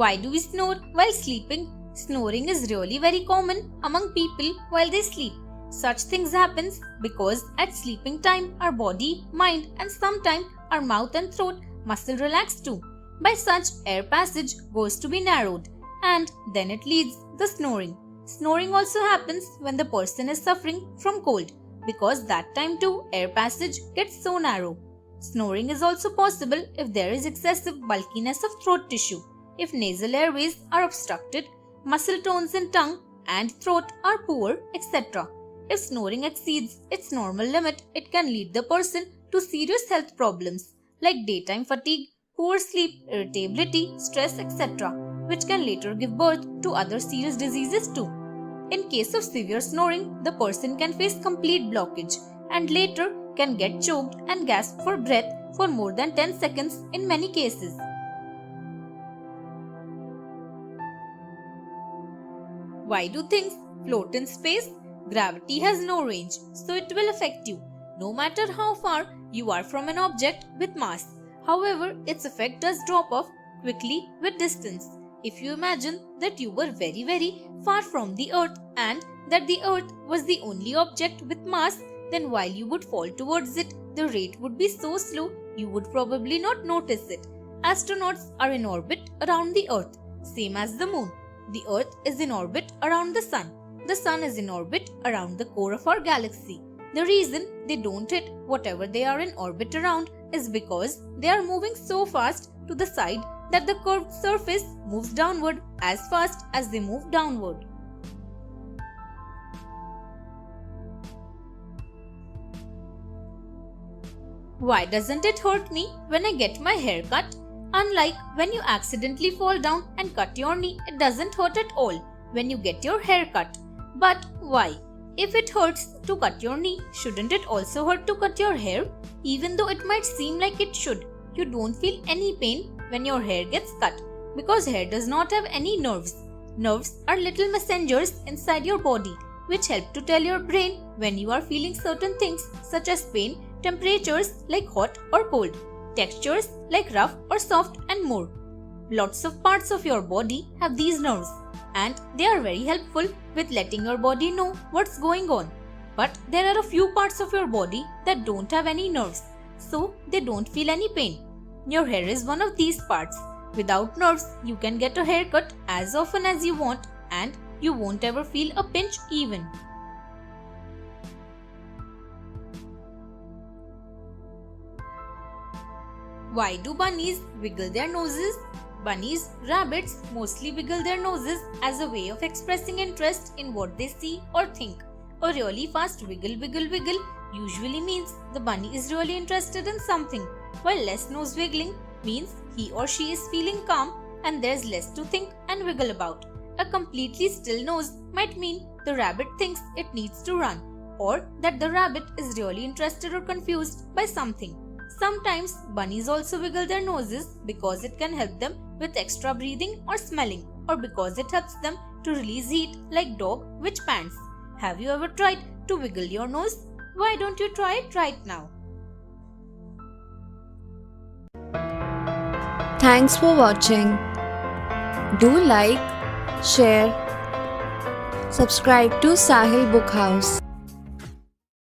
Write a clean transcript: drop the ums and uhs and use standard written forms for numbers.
Why do we snore while sleeping? Snoring is really very common among people while they sleep. Such things happen because at sleeping time our body, mind and sometimes our mouth and throat muscle relax too. By such air passage goes to be narrowed and then it leads the snoring. Snoring also happens when the person is suffering from cold because that time too air passage gets so narrow. Snoring is also possible if there is excessive bulkiness of throat tissue, if nasal airways are obstructed, muscle tones in tongue and throat are poor, etc. If snoring exceeds its normal limit, it can lead the person to serious health problems like daytime fatigue, poor sleep, irritability, stress, etc., which can later give birth to other serious diseases too. In case of severe snoring, the person can face complete blockage and later can get choked and gasp for breath for more than 10 seconds in many cases. Why do things float in space? Gravity has no range, so it will affect you, no matter how far you are from an object with mass. However, its effect does drop off quickly with distance. If you imagine that you were very far from the earth and that the earth was the only object with mass, then while you would fall towards it, the rate would be so slow you would probably not notice it. Astronauts are in orbit around the earth, same as the moon. The earth is in orbit around the sun. The sun is in orbit around the core of our galaxy. The reason they don't hit whatever they are in orbit around is because they are moving so fast to the side that the curved surface moves downward as fast as they move downward. Why doesn't it hurt me when I get my hair cut? Unlike when you accidentally fall down and cut your knee, it doesn't hurt at all when you get your hair cut. But why? If it hurts to cut your knee, shouldn't it also hurt to cut your hair? Even though it might seem like it should, you don't feel any pain when your hair gets cut because hair does not have any nerves. Nerves are little messengers inside your body which help to tell your brain when you are feeling certain things such as pain, temperatures like hot or cold, textures like rough or soft and more. Lots of parts of your body have these nerves and they are very helpful with letting your body know what's going on. But there are a few parts of your body that don't have any nerves, so they don't feel any pain. Your hair is one of these parts. Without nerves, you can get a haircut as often as you want and you won't ever feel a pinch even. Why do bunnies wiggle their noses? Bunnies, rabbits mostly wiggle their noses as a way of expressing interest in what they see or think. A really fast wiggle usually means the bunny is really interested in something, while less nose wiggling means he or she is feeling calm and there's less to think and wiggle about. A completely still nose might mean the rabbit thinks it needs to run, or that the rabbit is really interested or confused by something. Sometimes bunnies also wiggle their noses because it can help them with extra breathing or smelling, or because it helps them to release heat like dog which pants. Have you ever tried to wiggle your nose? Why don't you try it right now? Thanks for watching. Do like, share, subscribe to Sahil Book House.